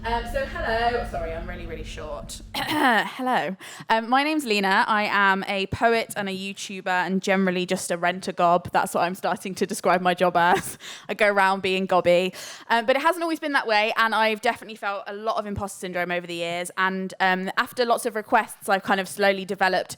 Hello. Sorry, I'm really short. Hello. My name's Leena. I am a poet and a YouTuber and generally just a rent-a-gob. That's what I'm starting to describe my job as. I go around being gobby. But it hasn't always been that way, and I've definitely felt a lot of imposter syndrome over the years. And after lots of requests, I've kind of slowly developed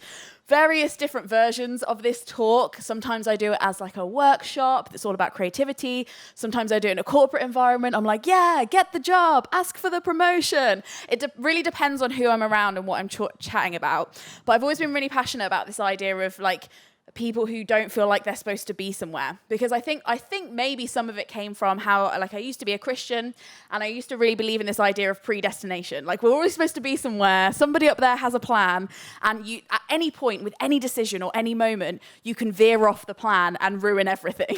various different versions of this talk. Sometimes I do it as like a workshop that's all about creativity. Sometimes I do it in a corporate environment. I'm like, yeah, get the job, ask for the promotion. It really depends on who I'm around and what I'm chatting about. But I've always been really passionate about this idea of like people who don't feel like they're supposed to be somewhere, because I think maybe some of it came from how, like, I used to be a Christian and I used to really believe in this idea of predestination. Like, we're always supposed to be somewhere, somebody up there has a plan, and you, at any point with any decision or any moment, you can veer off the plan and ruin everything.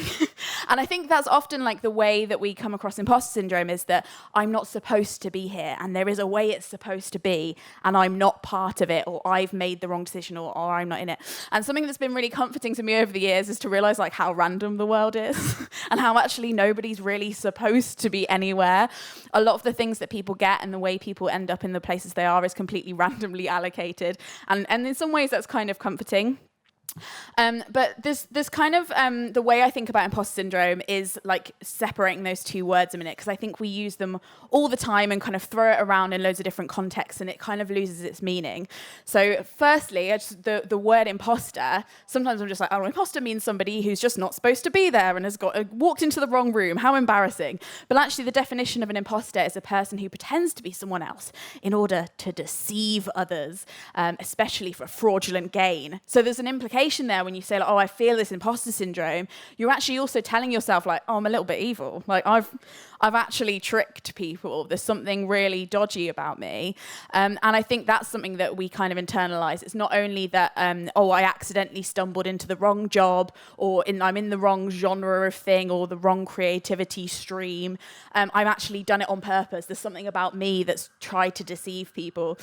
And I think that's often like the way that we come across imposter syndrome, is that I'm not supposed to be here and there is a way it's supposed to be and I'm not part of it, or I've made the wrong decision, or I'm not in it. And something that's been really comforting to me over the years is to realize like how random the world is and how actually nobody's really supposed to be anywhere. A lot of the things that people get and the way people end up in the places they are is completely randomly allocated. And in some ways that's kind of comforting. But this kind of, the way I think about imposter syndrome is like separating those two words a minute, because I think we use them all the time and kind of throw it around in loads of different contexts and it kind of loses its meaning. So firstly, the word imposter, sometimes I'm just like, oh, imposter means somebody who's just not supposed to be there and has walked into the wrong room. How embarrassing. But actually the definition of an imposter is a person who pretends to be someone else in order to deceive others, especially for fraudulent gain. So there's an implication there when you say, like, oh, I feel this imposter syndrome. You're actually also telling yourself, like, oh, I'm a little bit evil. Like, I've actually tricked people. There's something really dodgy about me. And I think that's something that we kind of internalize. It's not only that, I accidentally stumbled into the wrong job, or I'm in the wrong genre of thing, or the wrong creativity stream. I've actually done it on purpose. There's something about me that's tried to deceive people.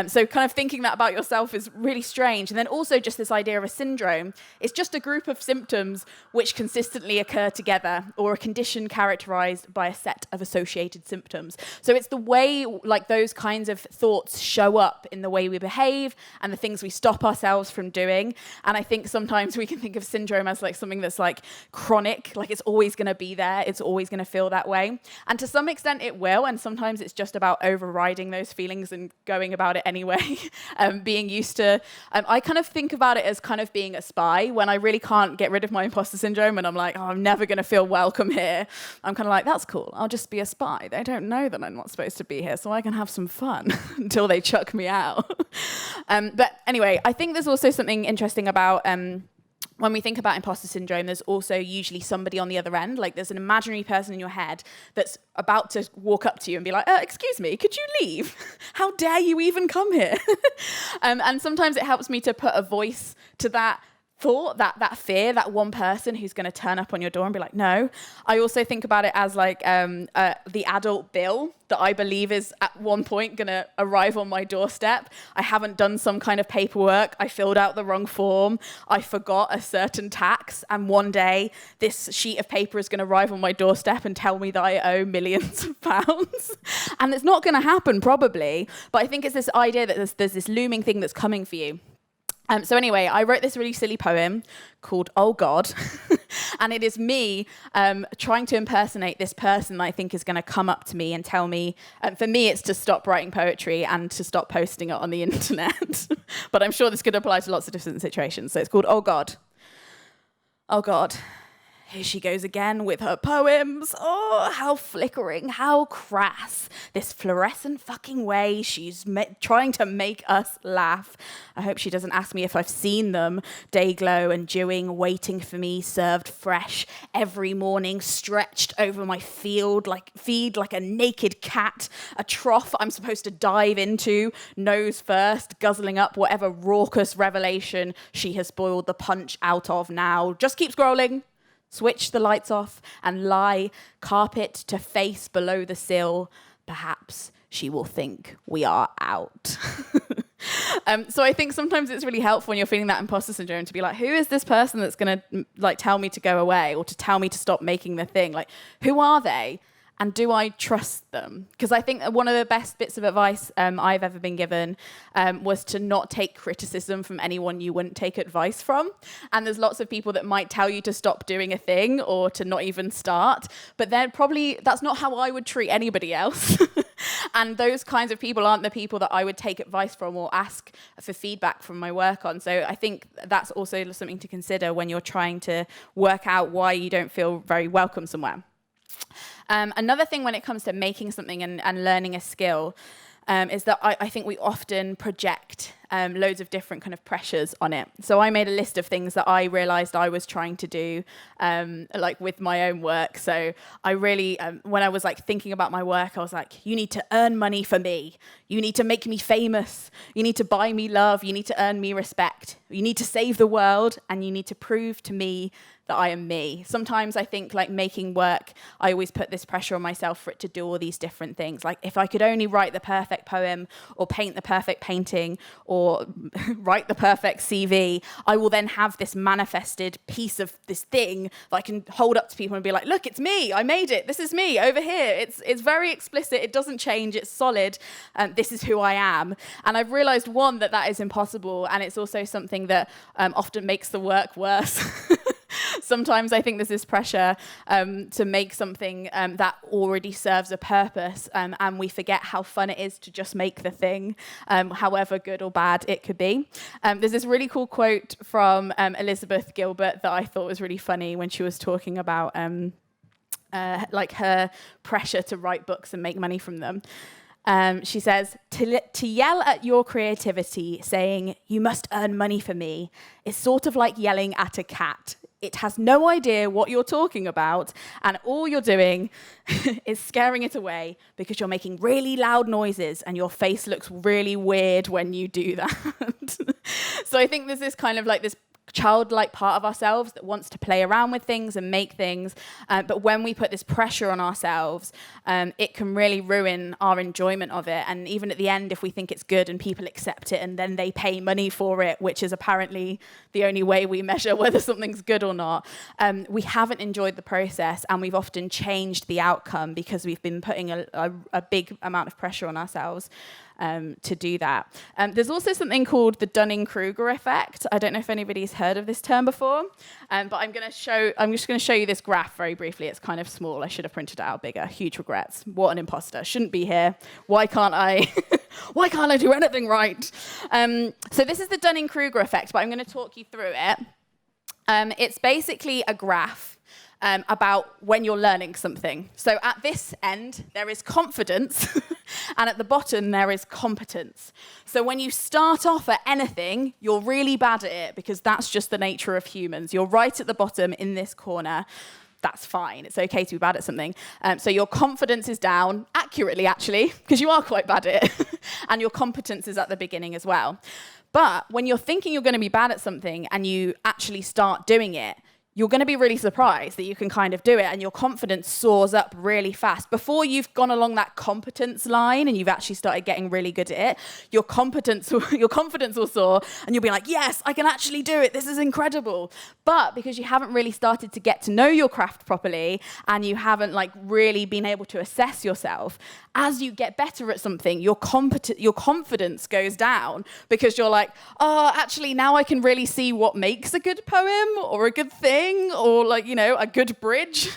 So kind of thinking that about yourself is really strange. And then also just this idea of a syndrome. It's just a group of symptoms which consistently occur together, or a condition characterized by a set of associated symptoms. So it's the way like those kinds of thoughts show up in the way we behave and the things we stop ourselves from doing. And I think sometimes we can think of syndrome as like something that's like chronic, like it's always going to be there, it's always going to feel that way. And to some extent it will, and sometimes it's just about overriding those feelings and going about it anyway. Being used to, I kind of think about it as kind of being a spy when I really can't get rid of my imposter syndrome and I'm like, oh, I'm never going to feel welcome here. I'm kind of like, that's cool, I'll just be a spy. They don't know that I'm not supposed to be here, so I can have some fun until they chuck me out. But anyway, I think there's also something interesting about when we think about imposter syndrome, there's also usually somebody on the other end. Like there's an imaginary person in your head that's about to walk up to you and be like, excuse me, could you leave? How dare you even come here? And sometimes it helps me to put a voice to that thought, that fear, that one person who's going to turn up on your door and be like, no. I also think about it as like the adult bill that I believe is at one point going to arrive on my doorstep. I haven't done some kind of paperwork. I filled out the wrong form. I forgot a certain tax. And one day this sheet of paper is going to arrive on my doorstep and tell me that I owe millions of pounds. And it's not going to happen probably. But I think it's this idea that there's this looming thing that's coming for you. So anyway, I wrote this really silly poem called Oh God, and it is me trying to impersonate this person that I think is going to come up to me and tell me, for me it's to stop writing poetry and to stop posting it on the internet. But I'm sure this could apply to lots of different situations. So it's called Oh God. Oh God. Here she goes again with her poems. Oh, how flickering, how crass. This fluorescent fucking way she's trying to make us laugh. I hope she doesn't ask me if I've seen them. Dayglow and dewing, waiting for me, served fresh every morning, stretched over my feed like a naked cat. A trough I'm supposed to dive into, nose first, guzzling up whatever raucous revelation she has boiled the punch out of now. Just keep scrolling. Switch the lights off and lie, carpet to face below the sill. Perhaps she will think we are out. So I think sometimes it's really helpful when you're feeling that imposter syndrome to be like, who is this person that's going to like tell me to go away or to tell me to stop making the thing? Like, who are they? And do I trust them? Because I think one of the best bits of advice I've ever been given was to not take criticism from anyone you wouldn't take advice from. And there's lots of people that might tell you to stop doing a thing or to not even start, but that's not how I would treat anybody else. And those kinds of people aren't the people that I would take advice from or ask for feedback from my work on. So I think that's also something to consider when you're trying to work out why you don't feel very welcome somewhere. Another thing when it comes to making something and learning a skill is that I think we often project loads of different kind of pressures on it. So I made a list of things that I realized I was trying to do, like with my own work. So I really, when I was like thinking about my work, I was like, you need to earn money for me. You need to make me famous. You need to buy me love. You need to earn me respect. You need to save the world, and you need to prove to me that I am me. Sometimes I think like making work, I always put this pressure on myself for it to do all these different things. Like if I could only write the perfect poem or paint the perfect painting or write the perfect CV, I will then have this manifested piece of this thing that I can hold up to people and be like, look, it's me. I made it. This is me over here. It's very explicit. It doesn't change. It's solid. This is who I am. And I've realized, one, that is impossible. And it's also something that often makes the work worse. Sometimes I think there's this pressure to make something that already serves a purpose, and we forget how fun it is to just make the thing, however good or bad it could be. There's this really cool quote from Elizabeth Gilbert that I thought was really funny when she was talking about like her pressure to write books and make money from them. She says, to yell at your creativity saying, you must earn money for me, is sort of like yelling at a cat. It has no idea what you're talking about, and all you're doing is scaring it away because you're making really loud noises and your face looks really weird when you do that. So I think there's this kind of like this childlike part of ourselves that wants to play around with things and make things, but when we put this pressure on ourselves, it can really ruin our enjoyment of it. And even at the end, if we think it's good and people accept it and then they pay money for it, which is apparently the only way we measure whether something's good or not, we haven't enjoyed the process, and we've often changed the outcome because we've been putting a big amount of pressure on ourselves to do that. There's also something called the Dunning-Kruger Effect. I don't know if anybody's heard of this term before, but I'm just going to show you this graph very briefly. It's kind of small. I should have printed it out bigger. Huge regrets. What an imposter. Shouldn't be here. Why can't I? Why can't I do anything right? So this is the Dunning-Kruger Effect, but I'm going to talk you through it. It's basically a graph about when you're learning something. So at this end, there is confidence, and at the bottom, there is competence. So when you start off at anything, you're really bad at it because that's just the nature of humans. You're right at the bottom in this corner. That's fine. It's okay to be bad at something. So your confidence is down, accurately actually, because you are quite bad at it, and your competence is at the beginning as well. But when you're thinking you're going to be bad at something and you actually start doing it, you're going to be really surprised that you can kind of do it, and your confidence soars up really fast. Before you've gone along that competence line and you've actually started getting really good at it, your confidence will soar, and you'll be like, yes, I can actually do it. This is incredible. But because you haven't really started to get to know your craft properly, and you haven't like really been able to assess yourself, as you get better at something, your confidence goes down because you're like, oh, actually now I can really see what makes a good poem or a good thing, or like, a good bridge.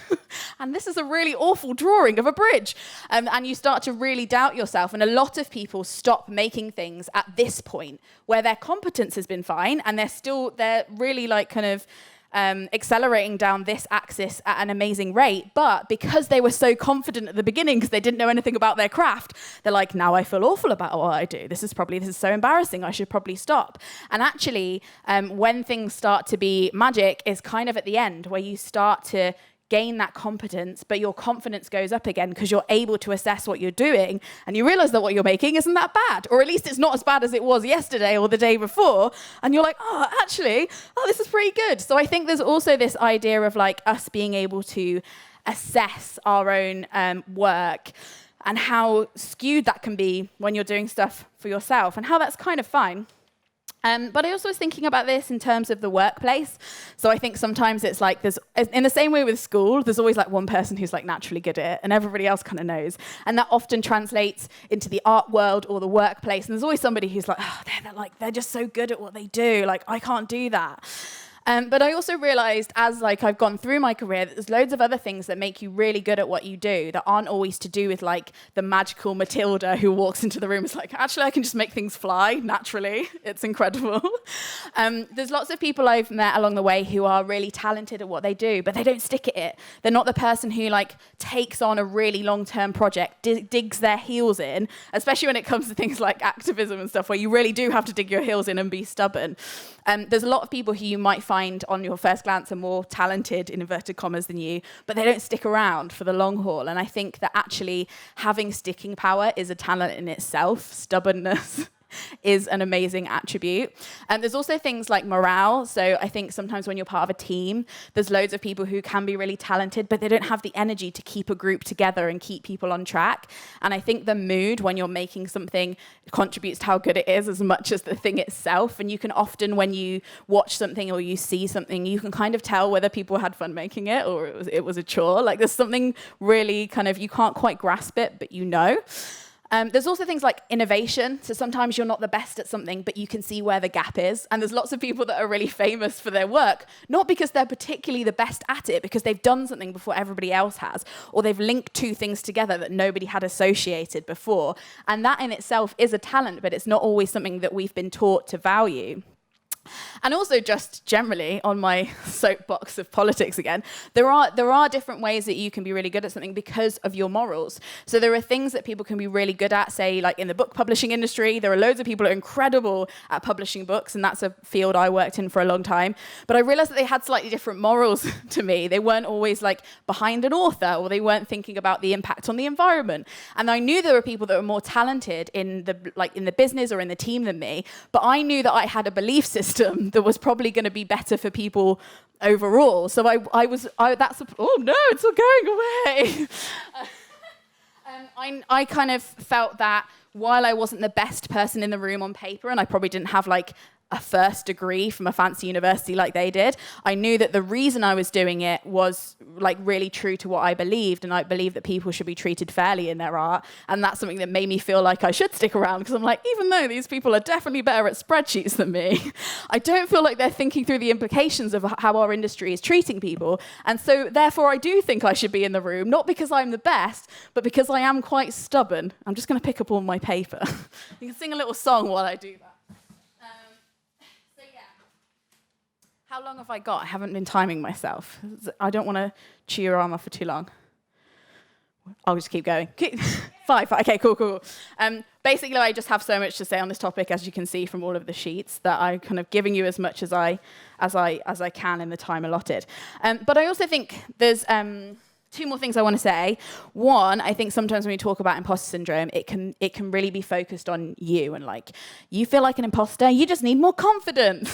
And this is a really awful drawing of a bridge. And you start to really doubt yourself. And a lot of people stop making things at this point where their competence has been fine and they're really like kind of accelerating down this axis at an amazing rate, but because they were so confident at the beginning because they didn't know anything about their craft, they're like, now I feel awful about what I do. This is so embarrassing. I should probably stop. And actually, when things start to be magic is kind of at the end where you start to gain that competence, but your confidence goes up again because you're able to assess what you're doing and you realize that what you're making isn't that bad, or at least it's not as bad as it was yesterday or the day before, and you're like, this is pretty good. So I think there's also this idea of like us being able to assess our own work and how skewed that can be when you're doing stuff for yourself, and how that's kind of fine. But I also was thinking about this in terms of the workplace. So I think sometimes it's like there's, in the same way with school, there's always like one person who's like naturally good at it and everybody else kind of knows. And that often translates into the art world or the workplace. And there's always somebody who's like, oh, they're just so good at what they do. Like, I can't do that. But I also realized as like I've gone through my career that there's loads of other things that make you really good at what you do that aren't always to do with like the magical Matilda who walks into the room and is like, actually, I can just make things fly naturally. It's incredible. There's lots of people I've met along the way who are really talented at what they do, but they don't stick at it. They're not the person who like takes on a really long-term project, digs their heels in, especially when it comes to things like activism and stuff where you really do have to dig your heels in and be stubborn. There's a lot of people who you might find on your first glance are more talented, in inverted commas, than you, but they don't stick around for the long haul. And I think that actually having sticking power is a talent in itself. Stubbornness is an amazing attribute. And there's also things like morale. So I think sometimes when you're part of a team, there's loads of people who can be really talented, but they don't have the energy to keep a group together and keep people on track. And I think the mood when you're making something contributes to how good it is as much as the thing itself. And you can often, when you watch something or you see something, you can kind of tell whether people had fun making it or it was a chore. Like there's something really kind of, you can't quite grasp it, but you know. There's also things like innovation. So sometimes you're not the best at something, but you can see where the gap is. And there's lots of people that are really famous for their work, not because they're particularly the best at it, because they've done something before everybody else has, or they've linked two things together that nobody had associated before. And that in itself is a talent, but it's not always something that we've been taught to value. And also just generally on my soapbox of politics again, there are different ways that you can be really good at something because of your morals. So there are things that people can be really good at, say like in the book publishing industry, there are loads of people who are incredible at publishing books, and that's a field I worked in for a long time. But I realized that they had slightly different morals to me. They weren't always like behind an author, or they weren't thinking about the impact on the environment. And I knew there were people that were more talented in the business or in the team than me, but I knew that I had a belief system that was probably going to be better for people overall. So oh no, it's all going away. I kind of felt that while I wasn't the best person in the room on paper, and I probably didn't have like a first degree from a fancy university like they did, I knew that the reason I was doing it was like really true to what I believed, and I believed that people should be treated fairly in their art, and that's something that made me feel like I should stick around, because I'm like, even though these people are definitely better at spreadsheets than me, I don't feel like they're thinking through the implications of how our industry is treating people, and so therefore I do think I should be in the room, not because I'm the best, but because I am quite stubborn. I'm just going to pick up all my paper. You can sing a little song while I do that. How long have I got? I haven't been timing myself. I don't want to chew your arm off for too long. I'll just keep going. Five. Okay, cool. Basically, I just have so much to say on this topic, as you can see from all of the sheets, that I'm kind of giving you as much as I can in the time allotted. But I also think there's two more things I want to say. One, I think sometimes when we talk about imposter syndrome, it can really be focused on you, and like, you feel like an imposter, you just need more confidence.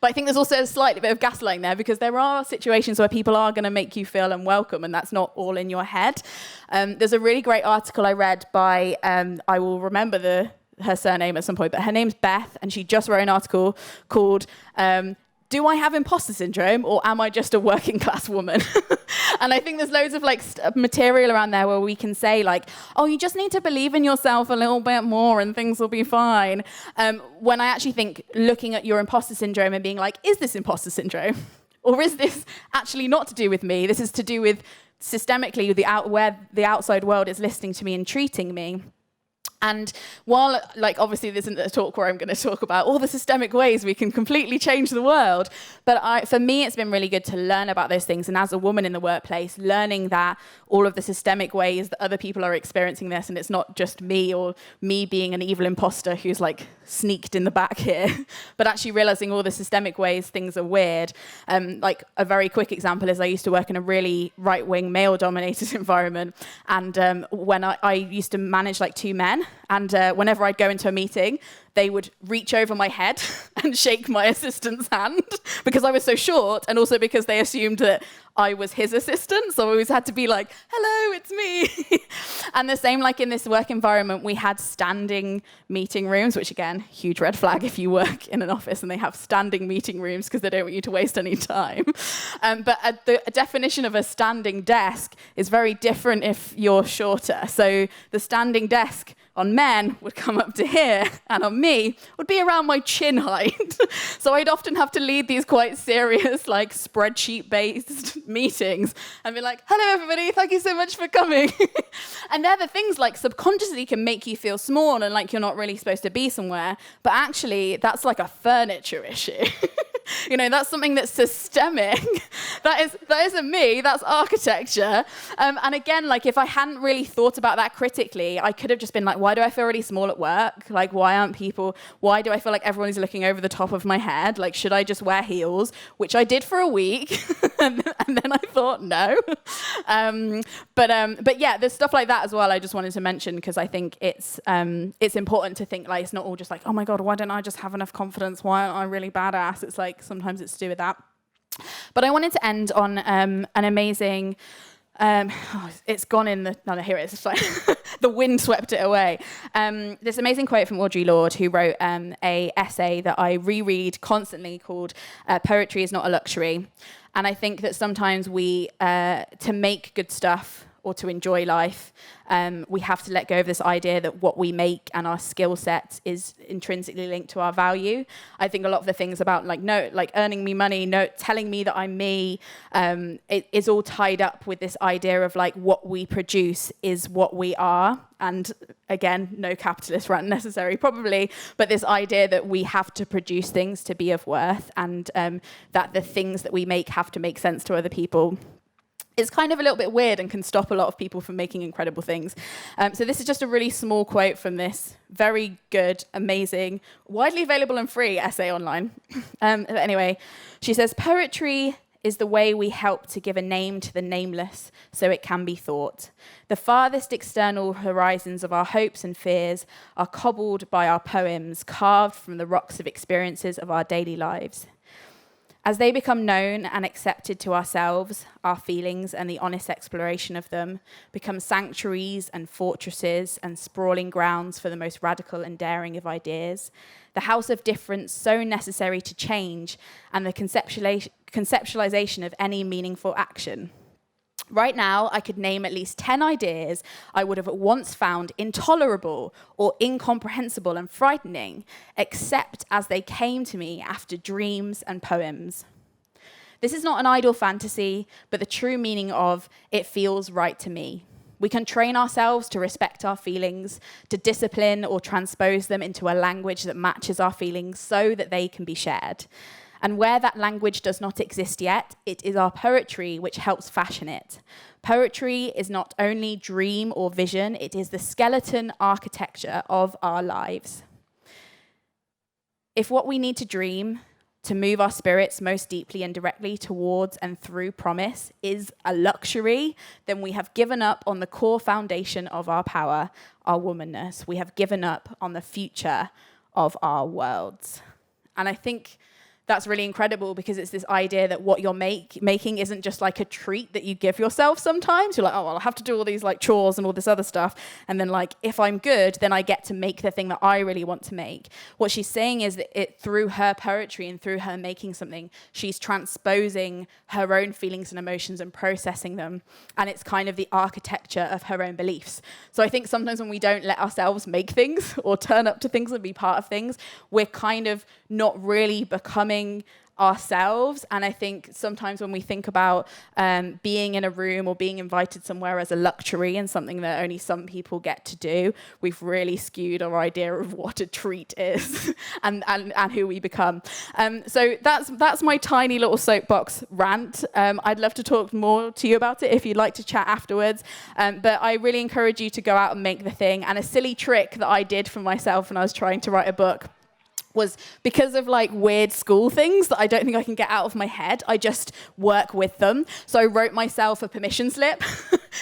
But I think there's also a slightly bit of gaslighting there, because there are situations where people are going to make you feel unwelcome, and that's not all in your head. There's a really great article I read by, I will remember her surname at some point, but her name's Beth, and she just wrote an article called Do I have imposter syndrome, or am I just a working class woman? And I think there's loads of like material around there where we can say like, oh, you just need to believe in yourself a little bit more and things will be fine. When I actually think looking at your imposter syndrome and being like, is this imposter syndrome? Or is this actually not to do with me? This is to do with systemically where the outside world is listening to me and treating me. And while, like, obviously this isn't a talk where I'm going to talk about all the systemic ways we can completely change the world, but for me, it's been really good to learn about those things. And as a woman in the workplace, learning that all of the systemic ways that other people are experiencing this, and it's not just me or me being an evil imposter who's like sneaked in the back here, but actually realizing all the systemic ways things are weird. Like a very quick example is I used to work in a really right-wing male-dominated environment, and when I used to manage like two men, And whenever I'd go into a meeting, they would reach over my head and shake my assistant's hand because I was so short, and also because they assumed that I was his assistant. So I always had to be like, hello, it's me. And the same, like in this work environment, we had standing meeting rooms, which again, huge red flag if you work in an office and they have standing meeting rooms because they don't want you to waste any time. But the definition of a standing desk is very different if you're shorter. So the standing desk on men would come up to here, and on me would be around my chin height. So I'd often have to lead these quite serious, like spreadsheet-based meetings and be like, hello everybody, thank you so much for coming. And they're the things like subconsciously can make you feel small and like you're not really supposed to be somewhere, but actually that's like a furniture issue. You know, that's something that's systemic. That isn't me, that's architecture. And again, like if I hadn't really thought about that critically, I could have just been like, why do I feel really small at work? Like, why do I feel like everyone is looking over the top of my head? Like, should I just wear heels? Which I did for a week. and then I thought, no. But yeah, there's stuff like that as well I just wanted to mention because I think it's important to think like, it's not all just like, oh my God, why don't I just have enough confidence? Why aren't I really badass? It's like, sometimes it's to do with that. But I wanted to end on an amazing, it's gone in the, no, here it is, it's like the wind swept it away. This amazing quote from Audre Lorde, who wrote a essay that I reread constantly called Poetry is Not a Luxury. And I think that sometimes we, to make good stuff, or to enjoy life, we have to let go of this idea that what we make and our skill set is intrinsically linked to our value. I think a lot of the things about like earning me money, telling me that I'm me, it is all tied up with this idea of like what we produce is what we are. And again, no capitalist rant necessary probably, but this idea that we have to produce things to be of worth, and that the things that we make have to make sense to other people. It's kind of a little bit weird and can stop a lot of people from making incredible things. So this is just a really small quote from this very good, amazing, widely available and free essay online. Anyway, she says, poetry is the way we help to give a name to the nameless so it can be thought. The farthest external horizons of our hopes and fears are cobbled by our poems, carved from the rocks of experiences of our daily lives. As they become known and accepted to ourselves, our feelings and the honest exploration of them become sanctuaries and fortresses and sprawling grounds for the most radical and daring of ideas. The house of difference so necessary to change and the conceptualization of any meaningful action. Right now, I could name at least 10 ideas I would have at once found intolerable or incomprehensible and frightening, except as they came to me after dreams and poems. This is not an idle fantasy, but the true meaning of it feels right to me. We can train ourselves to respect our feelings, to discipline or transpose them into a language that matches our feelings so that they can be shared. And where that language does not exist yet, it is our poetry which helps fashion it. Poetry is not only dream or vision, it is the skeleton architecture of our lives. If what we need to dream, to move our spirits most deeply and directly towards and through promise, is a luxury, then we have given up on the core foundation of our power, our womanness. We have given up on the future of our worlds. And I think that's really incredible because it's this idea that what you're making isn't just like a treat that you give yourself sometimes. You're like, oh, well, I'll have to do all these like chores and all this other stuff. And then like, if I'm good, then I get to make the thing that I really want to make. What she's saying is that through her poetry and through her making something, she's transposing her own feelings and emotions and processing them. And it's kind of the architecture of her own beliefs. So I think sometimes when we don't let ourselves make things or turn up to things and be part of things, we're kind of not really becoming ourselves. And I think sometimes when we think about being in a room or being invited somewhere as a luxury and something that only some people get to do, we've really skewed our idea of what a treat is and who we become. So that's my tiny little soapbox rant. I'd love to talk more to you about it if you'd like to chat afterwards. But I really encourage you to go out and make the thing. And a silly trick that I did for myself when I was trying to write a book was because of like weird school things that I don't think I can get out of my head. I just work with them. So I wrote myself a permission slip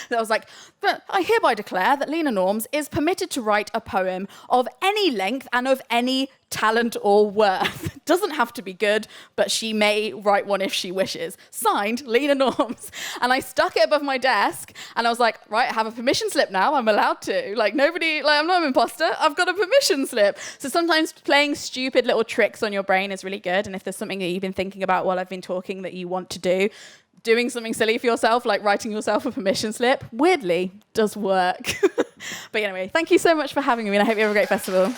that was like, but I hereby declare that Leena Norms is permitted to write a poem of any length and of any talent or worth. Doesn't have to be good, but she may write one if she wishes. Signed, Leena Norms. And I stuck it above my desk and I was like, right, I have a permission slip now. I'm allowed to. Like nobody, like I'm not an imposter. I've got a permission slip. So sometimes playing stupid little tricks on your brain is really good. And if there's something that you've been thinking about while I've been talking that you want to do, doing something silly for yourself, like writing yourself a permission slip, weirdly does work. But anyway, thank you so much for having me and I hope you have a great festival.